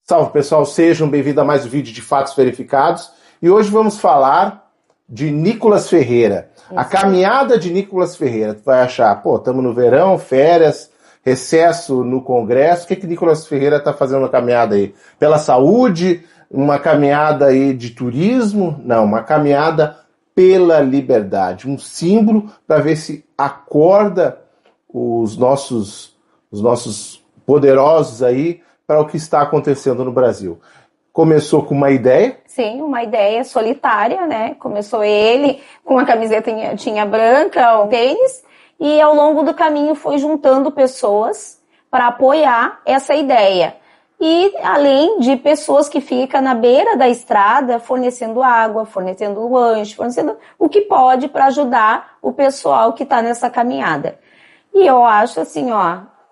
Salve pessoal, sejam bem-vindos a mais um vídeo de Fatos Verificados. E hoje vamos falar de Nicolas Ferreira. A caminhada de Nicolas Ferreira. Tu vai achar, estamos no verão, férias, recesso no Congresso. O que Nicolas Ferreira está fazendo na caminhada aí? Pela saúde? Uma caminhada aí de turismo? Não, uma caminhada pela liberdade. Um símbolo para ver se acorda os nossos poderosos aí para o que está acontecendo no Brasil. Começou com uma ideia? Sim, uma ideia solitária, né? Começou ele com a camiseta tinha branca, o tênis, e ao longo do caminho foi juntando pessoas para apoiar essa ideia. E além de pessoas que ficam na beira da estrada fornecendo água, fornecendo lanche, fornecendo o que pode para ajudar o pessoal que está nessa caminhada. E eu acho assim,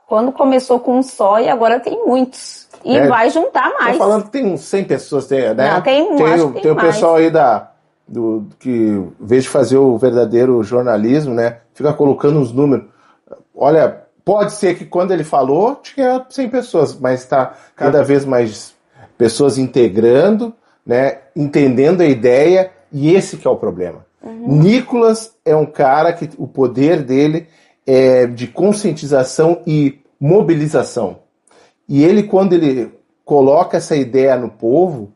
quando começou com um só e agora tem muitos. E vai juntar mais. Estou falando que tem uns 100 pessoas, né? Não, tem o pessoal aí que, em vez de fazer o verdadeiro jornalismo, né, fica colocando uns números. Olha, pode ser que quando ele falou, tinha 100 pessoas, mas está cada vez mais pessoas integrando, né, entendendo a ideia, e esse que é o problema. Nicolas é um cara que o poder dele é de conscientização e mobilização. E ele, quando ele coloca essa ideia no povo,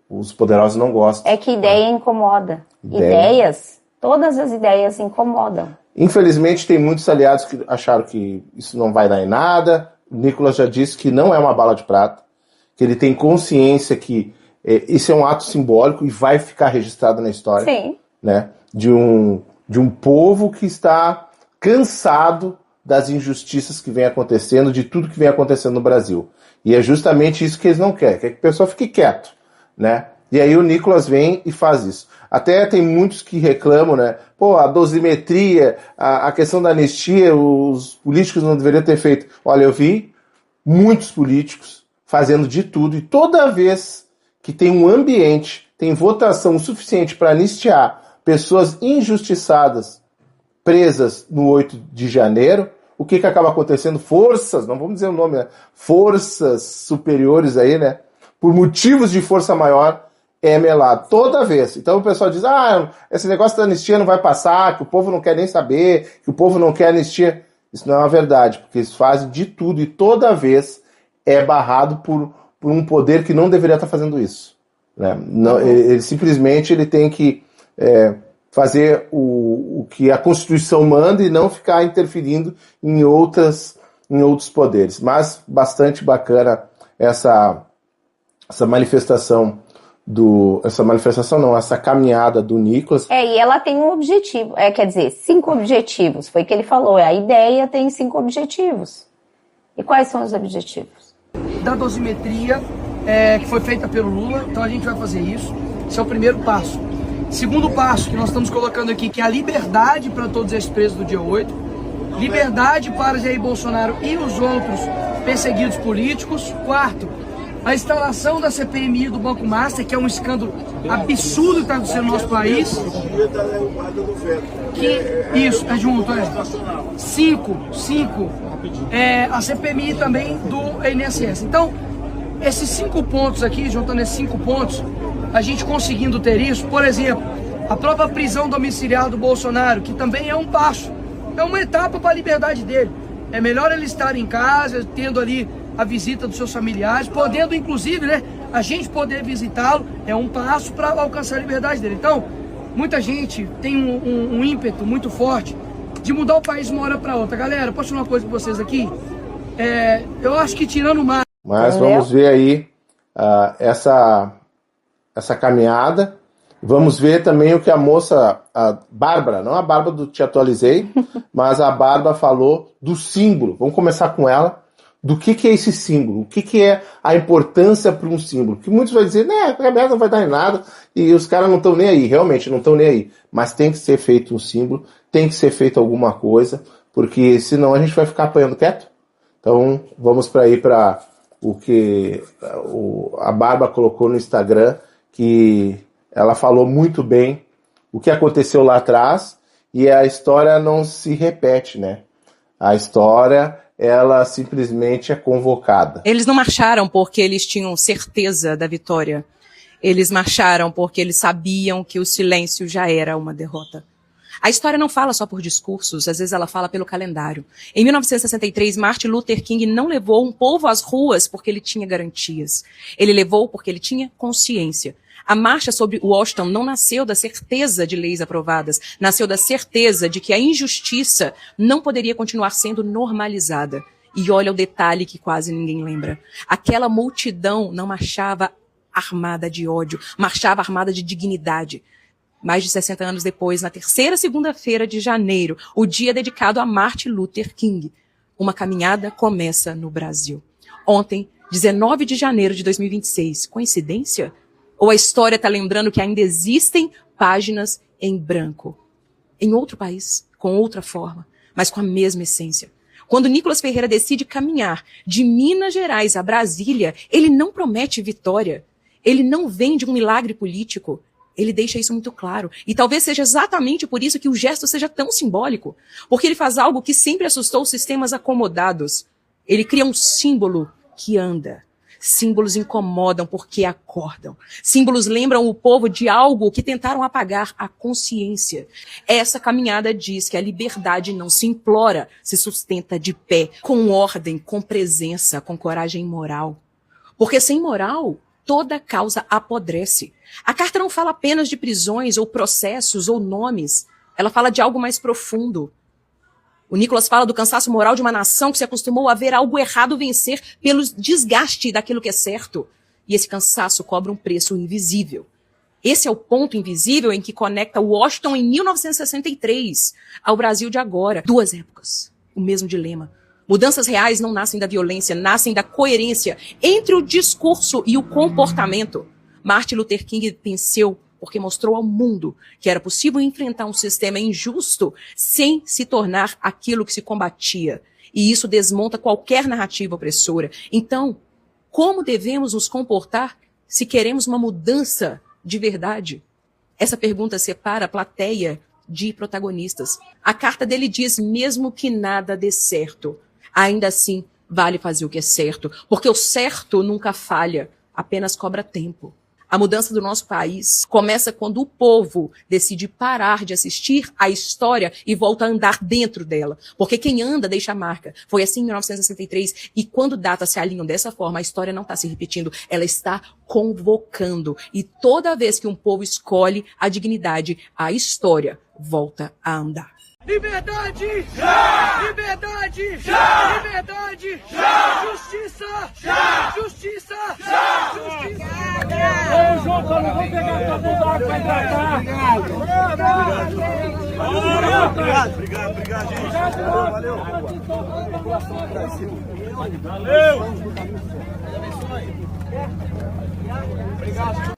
os poderosos não gostam. É que ideia incomoda. Todas as ideias incomodam. Infelizmente, tem muitos aliados que acharam que isso não vai dar em nada. O Nicolas já disse que não é uma bala de prata, que ele tem consciência que isso é um ato simbólico e vai ficar registrado na história. Sim. Né, de um povo que está cansado das injustiças que vem acontecendo, de tudo que vem acontecendo no Brasil. E é justamente isso que eles não querem, que a pessoa fique quieto, né? E aí o Nicolas vem e faz isso. Até tem muitos que reclamam, né? A dosimetria, a questão da anistia, os políticos não deveriam ter feito. Olha, eu vi muitos políticos fazendo de tudo, e toda vez que tem um ambiente, tem votação suficiente para anistiar pessoas injustiçadas, presas no 8 de janeiro, o que acaba acontecendo? Forças, não vamos dizer o nome, né? Forças superiores aí, né? Por motivos de força maior, é melado. Toda vez. Então o pessoal diz, esse negócio da anistia não vai passar, que o povo não quer nem saber, que o povo não quer anistia. Isso não é uma verdade, porque eles fazem de tudo e toda vez é barrado por um poder que não deveria estar fazendo isso. Né? Não, ele simplesmente tem que fazer o que a Constituição manda e não ficar interferindo em outros poderes. Mas bastante bacana essa manifestação essa caminhada do Nicolas. E ela tem um objetivo, 5 objetivos, foi o que ele falou, a ideia tem 5 objetivos. E quais são os objetivos? Da dosimetria, que foi feita pelo Lula, então a gente vai fazer isso, esse é o primeiro passo. Segundo passo que nós estamos colocando aqui, que é a liberdade para todos esses presos do dia 8, liberdade para Jair Bolsonaro e os outros perseguidos políticos. Quarto, a instalação da CPMI do Banco Master, que é um escândalo absurdo que está acontecendo no nosso país. Isso, é junto, Cinco, a CPMI também do INSS. Então, esses 5 pontos aqui, juntando esses 5 pontos, a gente conseguindo ter isso, por exemplo, a própria prisão domiciliar do Bolsonaro, que também é um passo, é uma etapa para a liberdade dele. É melhor ele estar em casa, tendo ali a visita dos seus familiares, podendo inclusive, a gente poder visitá-lo, é um passo para alcançar a liberdade dele. Então, muita gente tem um ímpeto muito forte de mudar o país de uma hora para outra. Galera, posso falar uma coisa com vocês aqui? Eu acho que tirando o mar... Mas vamos ver aí essa caminhada. Vamos ver também o que a moça, a Bárbara, não a Bárbara do Te Atualizei, mas a Bárbara falou do símbolo. Vamos começar com ela. Do que é esse símbolo? O que é a importância para um símbolo? Que muitos vão dizer, a caminhada não vai dar em nada, e os caras não estão nem aí. Realmente, não estão nem aí. Mas tem que ser feito um símbolo, tem que ser feito alguma coisa, porque senão a gente vai ficar apanhando quieto. Então, vamos para o que a Bárbara colocou no Instagram, que ela falou muito bem o que aconteceu lá atrás, e a história não se repete, né? A história ela simplesmente é convocada. Eles não marcharam porque eles tinham certeza da vitória. Eles marcharam porque eles sabiam que o silêncio já era uma derrota. A história não fala só por discursos, às vezes ela fala pelo calendário. Em 1963, Martin Luther King não levou um povo às ruas porque ele tinha garantias. Ele levou porque ele tinha consciência. A marcha sobre Washington não nasceu da certeza de leis aprovadas, nasceu da certeza de que a injustiça não poderia continuar sendo normalizada. E olha o detalhe que quase ninguém lembra. Aquela multidão não marchava armada de ódio, marchava armada de dignidade. Mais de 60 anos depois, na terceira segunda-feira de janeiro, o dia dedicado a Martin Luther King, uma caminhada começa no Brasil. Ontem, 19 de janeiro de 2026, coincidência? Ou a história está lembrando que ainda existem páginas em branco? Em outro país, com outra forma, mas com a mesma essência. Quando Nicolas Ferreira decide caminhar de Minas Gerais a Brasília, ele não promete vitória. Ele não vende um milagre político. Ele deixa isso muito claro. E talvez seja exatamente por isso que o gesto seja tão simbólico. Porque ele faz algo que sempre assustou os sistemas acomodados. Ele cria um símbolo que anda. Símbolos incomodam porque acordam. Símbolos lembram o povo de algo que tentaram apagar, a consciência. Essa caminhada diz que a liberdade não se implora, se sustenta de pé, com ordem, com presença, com coragem moral. Porque sem moral, toda causa apodrece. A carta não fala apenas de prisões ou processos ou nomes. Ela fala de algo mais profundo. O Nicolas fala do cansaço moral de uma nação que se acostumou a ver algo errado vencer pelo desgaste daquilo que é certo. E esse cansaço cobra um preço invisível. Esse é o ponto invisível em que conecta Washington em 1963 ao Brasil de agora. Duas épocas, o mesmo dilema. Mudanças reais não nascem da violência, nascem da coerência entre o discurso e o comportamento. Martin Luther King venceu porque mostrou ao mundo que era possível enfrentar um sistema injusto sem se tornar aquilo que se combatia. E isso desmonta qualquer narrativa opressora. Então, como devemos nos comportar se queremos uma mudança de verdade? Essa pergunta separa a plateia de protagonistas. A carta dele diz, mesmo que nada dê certo, ainda assim vale fazer o que é certo, porque o certo nunca falha, apenas cobra tempo. A mudança do nosso país começa quando o povo decide parar de assistir à história e volta a andar dentro dela. Porque quem anda deixa a marca. Foi assim em 1963. E quando datas se alinham dessa forma, a história não está se repetindo, ela está convocando. E toda vez que um povo escolhe a dignidade, a história volta a andar. Liberdade! Já! Liberdade! Já! Liberdade! Já! Justiça! Já! Justiça! Já! Justiça! Ô, João Paulo, vamos pegar todo mundo água pra hidratar. Obrigado, gente. Valeu. Obrigado.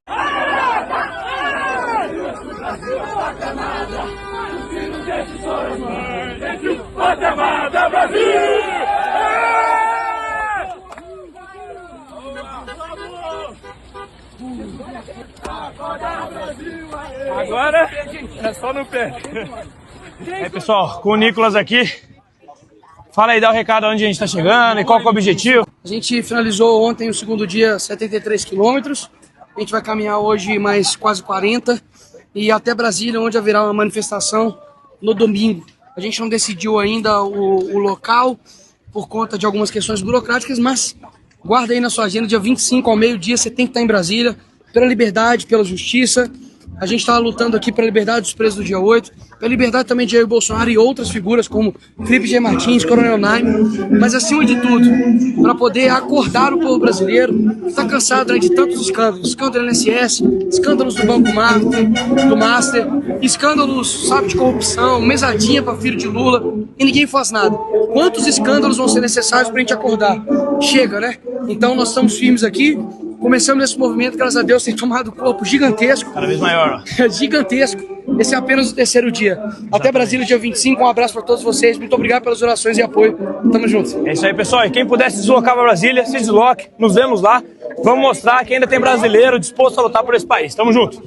Guatemala, Brasil! Agora é só no pé. Aí, pessoal, com o Nicolas aqui. Fala aí, dá o recado onde a gente está chegando e qual que é o objetivo. A gente finalizou ontem o segundo dia, 73 quilômetros. A gente vai caminhar hoje mais quase 40 e até Brasília, onde haverá uma manifestação no domingo. A gente não decidiu ainda o local por conta de algumas questões burocráticas, mas guarda aí na sua agenda, dia 25 ao meio-dia, você tem que estar em Brasília, pela liberdade, pela justiça. A gente está lutando aqui pela liberdade dos presos do dia 8, pela liberdade também de Jair Bolsonaro e outras figuras como Felipe G. Martins, Coronel Naime, mas acima de tudo, para poder acordar o povo brasileiro que está cansado, né, de tantos escândalos, escândalo do INSS, escândalos do Banco Master, escândalos, sabe, de corrupção, mesadinha para filho de Lula, e ninguém faz nada. Quantos escândalos vão ser necessários para a gente acordar? Chega, né? Então nós estamos firmes aqui. Começamos esse movimento, graças a Deus, tem tomado corpo gigantesco. Cada vez maior. Gigantesco. Esse é apenas o terceiro dia. Até Brasília, dia 25. Um abraço para todos vocês. Muito obrigado pelas orações e apoio. Tamo junto. É isso aí, pessoal. E quem puder se deslocar para Brasília, se desloque. Nos vemos lá. Vamos mostrar que ainda tem brasileiro disposto a lutar por esse país. Tamo junto.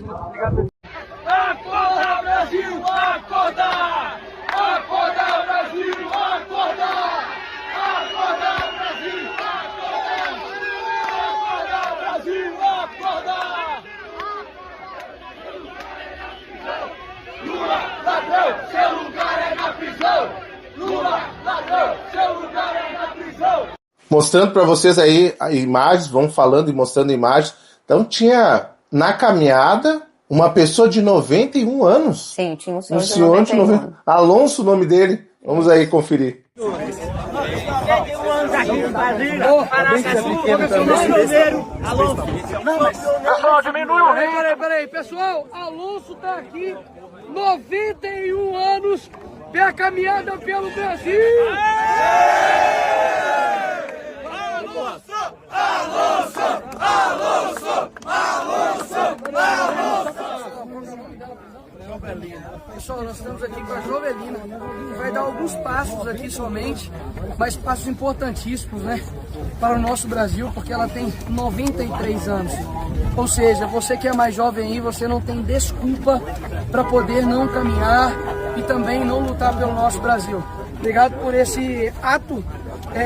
Acorda, Brasil! Acordar! Acordar, Brasil! Acordar! mostrando para vocês aí imagens, vão falando e mostrando imagens. Então tinha na caminhada uma pessoa de 91 anos. Sim, tinha um senhor de 91 anos. Alonso, o nome dele. Vamos aí conferir. Pessoal, diminui o rei. Peraí, pessoal, Alonso tá aqui, 91 anos, pela caminhada pelo Brasil. Alonso! Alonso! Alonso! Alonso! Alonso! Pessoal, nós estamos aqui com a Jovelina, que vai dar alguns passos aqui somente, mas passos importantíssimos, né, para o nosso Brasil, porque ela tem 93 anos. Ou seja, você que é mais jovem aí, você não tem desculpa para poder não caminhar e também não lutar pelo nosso Brasil. Obrigado por esse ato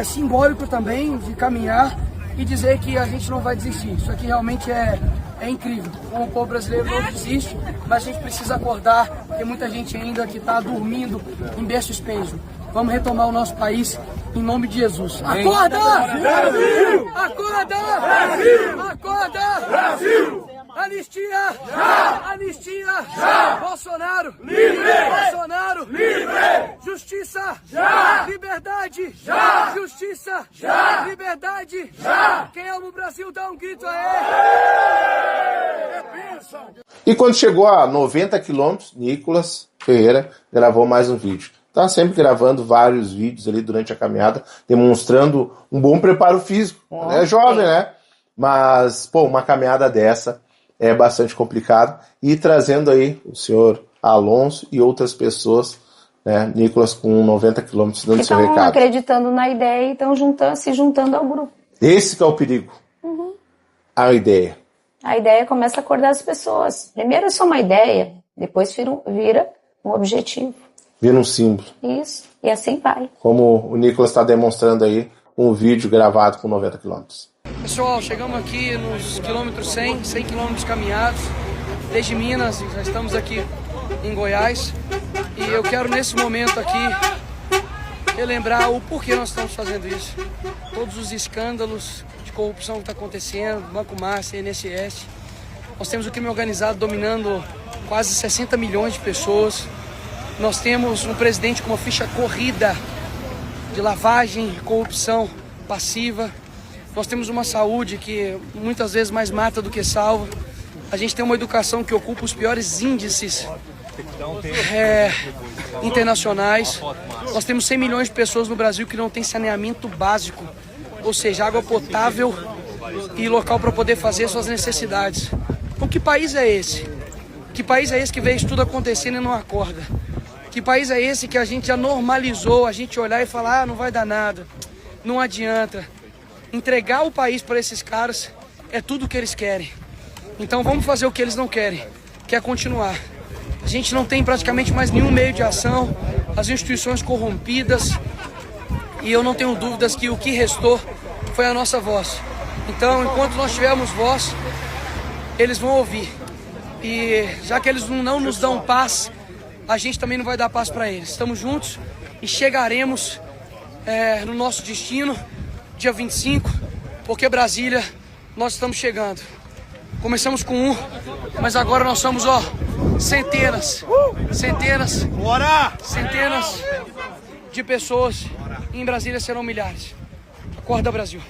simbólico também de caminhar e dizer que a gente não vai desistir. Isso aqui realmente é incrível. Como o povo brasileiro não desiste, mas a gente precisa acordar, porque muita gente ainda que está dormindo em berço espejo. Vamos retomar o nosso país em nome de Jesus. Acorda! Brasil! Acorda! Brasil! Acorda! Brasil! Anistia! Já! Anistia! Já! Bolsonaro! Livre! Bolsonaro! Livre! Justiça! Já! Liberdade! Já! Justiça! Já! Liberdade! Já! Quem ama o Brasil dá um grito aí! E quando chegou a 90 quilômetros, Nicolas Ferreira gravou mais um vídeo. Está sempre gravando vários vídeos ali durante a caminhada, demonstrando um bom preparo físico. É jovem, né? Mas, pô, uma caminhada dessa é bastante complicado. E trazendo aí o senhor Alonso e outras pessoas, né? Nicolas com 90 quilômetros dando seu recado. Estão acreditando na ideia e estão se juntando ao grupo. Esse que é o perigo. A ideia. A ideia começa a acordar as pessoas. Primeiro é só uma ideia, depois vira um objetivo. Vira um símbolo. Isso, e assim vai. Como o Nicolas está demonstrando aí, um vídeo gravado com 90 quilômetros. Pessoal, chegamos aqui nos quilômetros 100 quilômetros caminhados, desde Minas, já estamos aqui em Goiás. E eu quero nesse momento aqui relembrar o porquê nós estamos fazendo isso. Todos os escândalos de corrupção que está acontecendo, Banco Master, INSS. Nós temos o crime organizado dominando quase 60 milhões de pessoas. Nós temos um presidente com uma ficha corrida de lavagem e corrupção passiva. Nós temos uma saúde que muitas vezes mais mata do que salva. A gente tem uma educação que ocupa os piores índices internacionais. Nós temos 100 milhões de pessoas no Brasil que não tem saneamento básico, ou seja, água potável e local para poder fazer suas necessidades. Então, que país é esse? Que país é esse que vê isso tudo acontecendo e não acorda? Que país é esse que a gente já normalizou, a gente olhar e falar, não vai dar nada, não adianta. Entregar o país para esses caras é tudo o que eles querem. Então vamos fazer o que eles não querem, que é continuar. A gente não tem praticamente mais nenhum meio de ação, as instituições corrompidas, e eu não tenho dúvidas que o que restou foi a nossa voz. Então, enquanto nós tivermos voz, eles vão ouvir. E já que eles não nos dão paz, a gente também não vai dar paz para eles. Estamos juntos e chegaremos no nosso destino, dia 25, porque Brasília, nós estamos chegando. Começamos com um, mas agora nós somos, centenas de pessoas. Em Brasília serão milhares. Acorda, Brasil.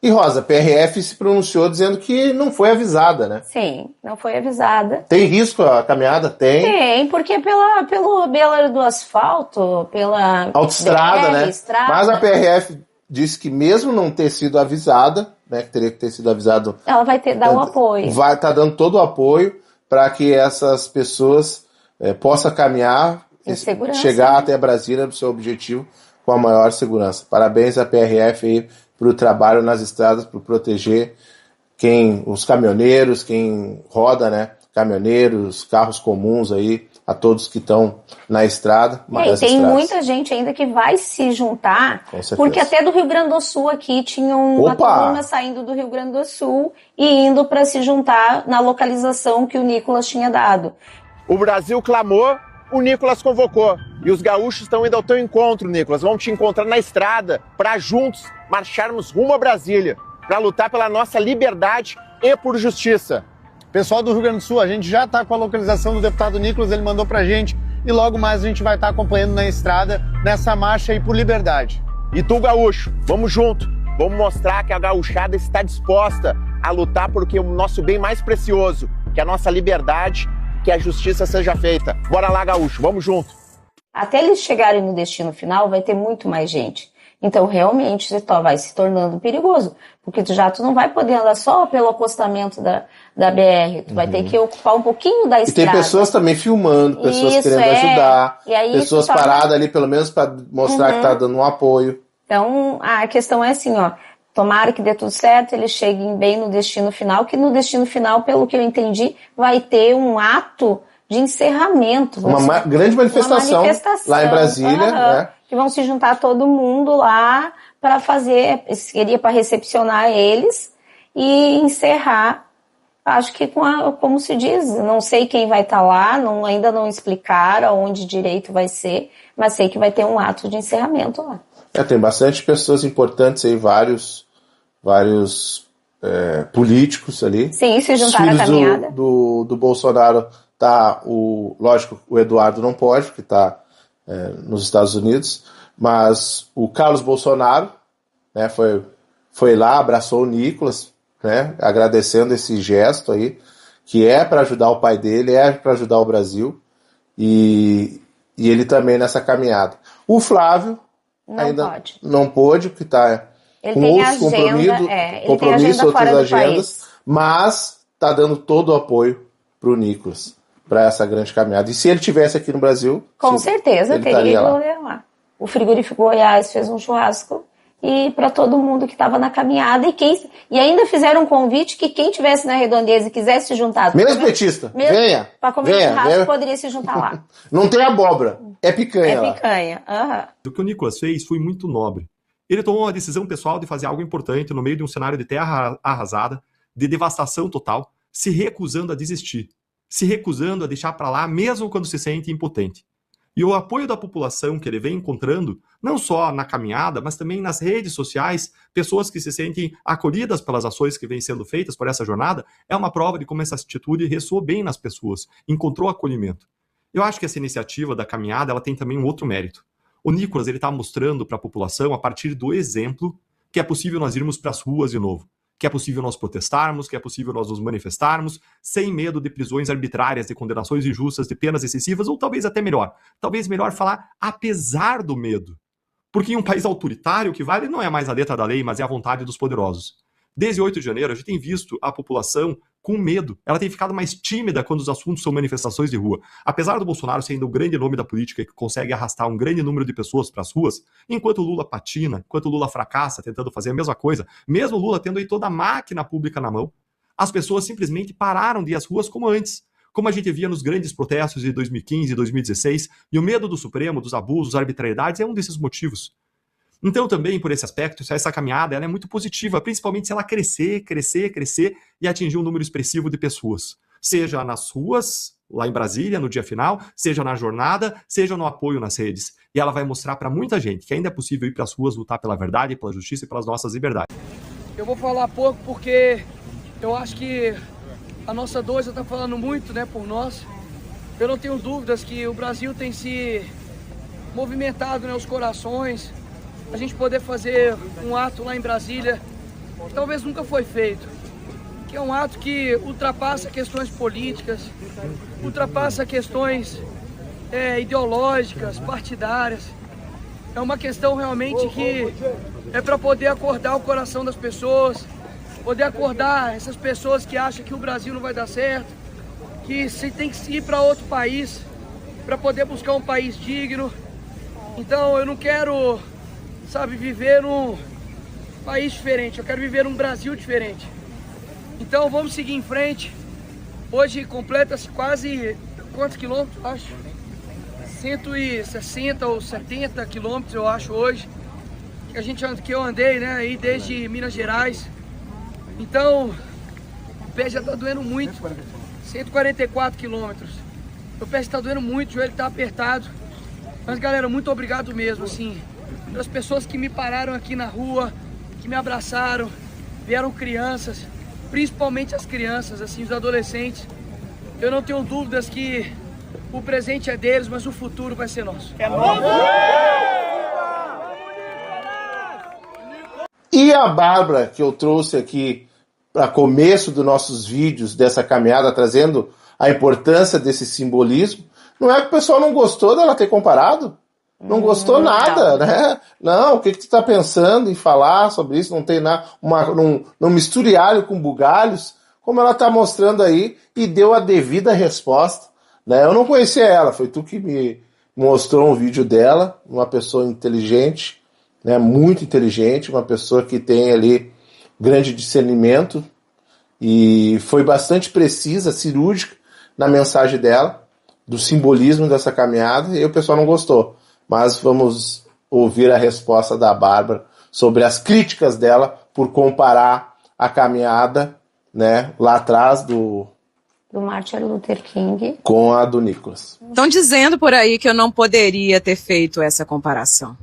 E Rosa, a PRF se pronunciou dizendo que não foi avisada, né? Sim, não foi avisada. Tem risco a caminhada? Tem, porque pelo beira do asfalto, pela autoestrada, né? Estrada. Mas a PRF disse que mesmo não ter sido avisada, né, que teria que ter sido avisado... Ela vai dar o apoio. Vai estar dando todo o apoio para que essas pessoas possam caminhar, chegar até Brasília do seu objetivo com a maior segurança. Parabéns à PRF aí para o trabalho nas estradas, para proteger os caminhoneiros, quem roda, né? Caminhoneiros, carros comuns aí, a todos que estão na estrada. Tem muita gente ainda que vai se juntar, porque até do Rio Grande do Sul aqui tinha uma turma saindo do Rio Grande do Sul e indo para se juntar na localização que o Nicolas tinha dado. O Brasil clamou, o Nicolas convocou. E os gaúchos estão indo ao teu encontro, Nicolas. Vamos te encontrar na estrada para juntos marcharmos rumo a Brasília para lutar pela nossa liberdade e por justiça. Pessoal do Rio Grande do Sul, a gente já está com a localização do deputado Nicolas, ele mandou pra gente, e logo mais a gente vai estar acompanhando na estrada nessa marcha aí por liberdade. E tu, gaúcho, vamos junto. Vamos mostrar que a gauchada está disposta a lutar por o nosso bem mais precioso, que é a nossa liberdade, que a justiça seja feita. Bora lá, gaúcho, vamos junto. Até eles chegarem no destino final, vai ter muito mais gente. Então, realmente, vai se tornando perigoso. Porque tu não vai poder andar só pelo acostamento da BR. Tu vai ter que ocupar um pouquinho da estrada. E tem pessoas também filmando, pessoas querendo ajudar. E aí, pessoas paradas ali, pelo menos para mostrar que tá dando um apoio. Então, a questão é assim, tomara que dê tudo certo, eles cheguem bem no destino final, que no destino final, pelo que eu entendi, vai ter um ato de encerramento. Uma grande manifestação lá em Brasília, né? Que vão se juntar todo mundo lá para fazer, seria para recepcionar eles e encerrar, acho que como se diz, não sei quem vai estar lá, ainda não explicaram onde direito vai ser, mas sei que vai ter um ato de encerramento lá. Tem bastante pessoas importantes aí, vários políticos ali. Sim, se juntaram à caminhada. Do Bolsonaro lógico, o Eduardo não pode, porque está nos Estados Unidos, mas o Carlos Bolsonaro, né, foi lá, abraçou o Nicolas, né, agradecendo esse gesto aí, que é para ajudar o pai dele, é para ajudar o Brasil, e ele também nessa caminhada. O Flávio não pôde, porque está com outros compromissos, outras agendas, mas está dando todo o apoio para o Nicolas, para essa grande caminhada. E se ele tivesse aqui no Brasil, com certeza teria ido lá. O frigorífico Goiás fez um churrasco e para todo mundo que estava na caminhada e ainda fizeram um convite que quem tivesse na Redondeza e quisesse se juntar, menos petista, venha para comer churrasco, poderia se juntar lá. Não tem abóbora, é picanha. É picanha. O que o Nicolas fez foi muito nobre. Ele tomou uma decisão pessoal de fazer algo importante no meio de um cenário de terra arrasada, de devastação total, se recusando a desistir, se recusando a deixar para lá, mesmo quando se sente impotente. E o apoio da população que ele vem encontrando, não só na caminhada, mas também nas redes sociais, pessoas que se sentem acolhidas pelas ações que vêm sendo feitas por essa jornada, é uma prova de como essa atitude ressoou bem nas pessoas, encontrou acolhimento. Eu acho que essa iniciativa da caminhada ela tem também um outro mérito. O Nicolas está mostrando para a população, a partir do exemplo, que é possível nós irmos para as ruas de novo, que é possível nós protestarmos, que é possível nós nos manifestarmos, sem medo de prisões arbitrárias, de condenações injustas, de penas excessivas, ou talvez até melhor. Talvez melhor falar apesar do medo. Porque em um país autoritário, o que vale não é mais a letra da lei, mas é a vontade dos poderosos. Desde 8 de janeiro, a gente tem visto a população com medo. Ela tem ficado mais tímida quando os assuntos são manifestações de rua. Apesar do Bolsonaro ser ainda o grande nome da política que consegue arrastar um grande número de pessoas para as ruas, enquanto o Lula patina, enquanto o Lula fracassa tentando fazer a mesma coisa, mesmo o Lula tendo aí toda a máquina pública na mão, as pessoas simplesmente pararam de ir às ruas como antes. Como a gente via nos grandes protestos de 2015 e 2016, e o medo do Supremo, dos abusos, arbitrariedades, é um desses motivos. Então, também, por esse aspecto, essa caminhada ela é muito positiva, principalmente se ela crescer e atingir um número expressivo de pessoas. Seja nas ruas, lá em Brasília, no dia final, seja na jornada, seja no apoio nas redes. E ela vai mostrar para muita gente que ainda é possível ir para as ruas lutar pela verdade, pela justiça e pelas nossas liberdades. Eu vou falar pouco porque eu acho que a nossa dor já está falando muito, né, por nós. Eu não tenho dúvidas que o Brasil tem se movimentado, né, os corações. A gente poder fazer um ato lá em Brasília que talvez nunca foi feito, que é um ato que ultrapassa questões políticas, ultrapassa questões ideológicas, partidárias. É uma questão realmente que é para poder acordar o coração das pessoas, poder acordar essas pessoas que acham que o Brasil não vai dar certo, que se tem que ir para outro país para poder buscar um país digno. Então eu não quero, viver num país diferente, eu quero viver num Brasil diferente. Então vamos seguir em frente. Hoje completa-se quase, quantos quilômetros, acho? 160 ou 70 quilômetros, eu acho, hoje. Que eu andei, né, aí desde Minas Gerais. Então, o pé já tá doendo muito. 144 quilômetros. Meu pé está doendo muito, o joelho tá apertado. Mas, galera, muito obrigado mesmo, assim, pelas pessoas que me pararam aqui na rua, que me abraçaram, vieram crianças, principalmente as crianças, assim, os adolescentes. Eu não tenho dúvidas que o presente é deles, mas o futuro vai ser nosso. É nosso! E a Bárbara, que eu trouxe aqui para começo dos nossos vídeos dessa caminhada, trazendo a importância desse simbolismo, não é que o pessoal não gostou dela ter comparado? Não gostou nada, né? Não, o que tu está pensando em falar sobre isso? Não tem nada, não misture alho com bugalhos, como ela está mostrando aí, e deu a devida resposta, né? Eu não conhecia ela, foi tu que me mostrou um vídeo dela, uma pessoa inteligente, né? Muito inteligente, uma pessoa que tem ali grande discernimento, e foi bastante precisa, cirúrgica na mensagem dela, do simbolismo dessa caminhada, e o pessoal não gostou. Mas vamos ouvir a resposta da Bárbara sobre as críticas dela por comparar a caminhada, né, lá atrás do Martin Luther King com a do Nicolas. Estão dizendo por aí que eu não poderia ter feito essa comparação.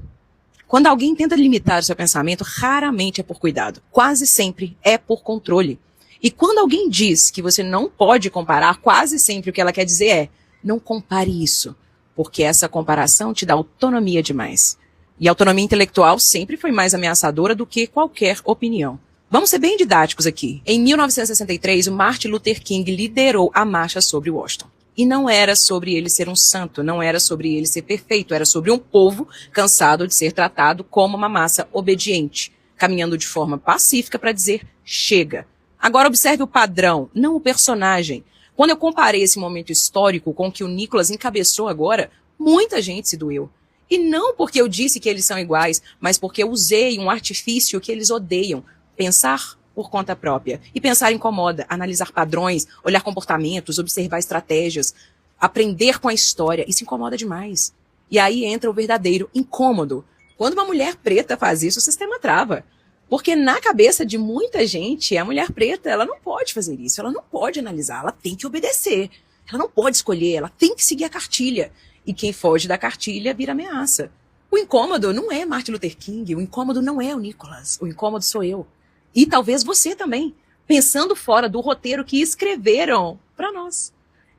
Quando alguém tenta limitar o seu pensamento, raramente é por cuidado. Quase sempre é por controle. E quando alguém diz que você não pode comparar, quase sempre o que ela quer dizer é: não compare isso. Porque essa comparação te dá autonomia demais. E a autonomia intelectual sempre foi mais ameaçadora do que qualquer opinião. Vamos ser bem didáticos aqui. Em 1963, o Martin Luther King liderou a marcha sobre Washington. E não era sobre ele ser um santo, não era sobre ele ser perfeito, era sobre um povo cansado de ser tratado como uma massa obediente, caminhando de forma pacífica para dizer chega. Agora observe o padrão, não o personagem. Quando eu comparei esse momento histórico com o que o Nicolas encabeçou agora, muita gente se doeu. E não porque eu disse que eles são iguais, mas porque eu usei um artifício que eles odeiam. Pensar por conta própria. E pensar incomoda, analisar padrões, olhar comportamentos, observar estratégias, aprender com a história. Isso incomoda demais. E aí entra o verdadeiro incômodo. Quando uma mulher preta faz isso, o sistema trava. Porque na cabeça de muita gente, a mulher preta, ela não pode fazer isso, ela não pode analisar, ela tem que obedecer, ela não pode escolher, ela tem que seguir a cartilha. E quem foge da cartilha vira ameaça. O incômodo não é Martin Luther King, o incômodo não é o Nicolas, o incômodo sou eu. E talvez você também, pensando fora do roteiro que escreveram para nós.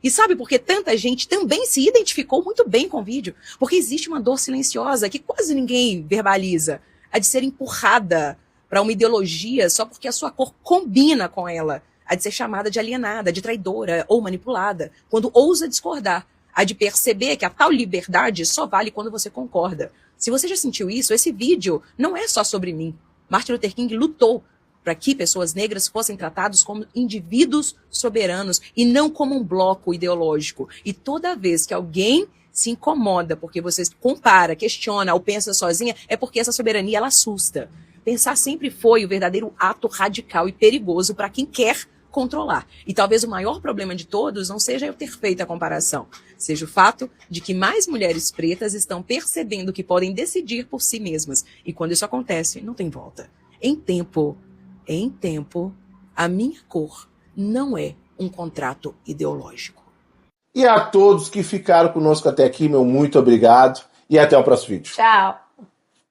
E sabe por que tanta gente também se identificou muito bem com o vídeo? Porque existe uma dor silenciosa que quase ninguém verbaliza, a de ser empurrada para uma ideologia só porque a sua cor combina com ela, a de ser chamada de alienada, de traidora ou manipulada, quando ousa discordar, a de perceber que a tal liberdade só vale quando você concorda. Se você já sentiu isso, esse vídeo não é só sobre mim. Martin Luther King lutou para que pessoas negras fossem tratados como indivíduos soberanos e não como um bloco ideológico. E toda vez que alguém se incomoda porque você compara, questiona ou pensa sozinha, é porque essa soberania ela assusta. Pensar sempre foi o verdadeiro ato radical e perigoso para quem quer controlar. E talvez o maior problema de todos não seja eu ter feito a comparação, seja o fato de que mais mulheres pretas estão percebendo que podem decidir por si mesmas. E quando isso acontece, não tem volta. Em tempo, a minha cor não é um contrato ideológico. E a todos que ficaram conosco até aqui, meu muito obrigado e até o próximo vídeo. Tchau.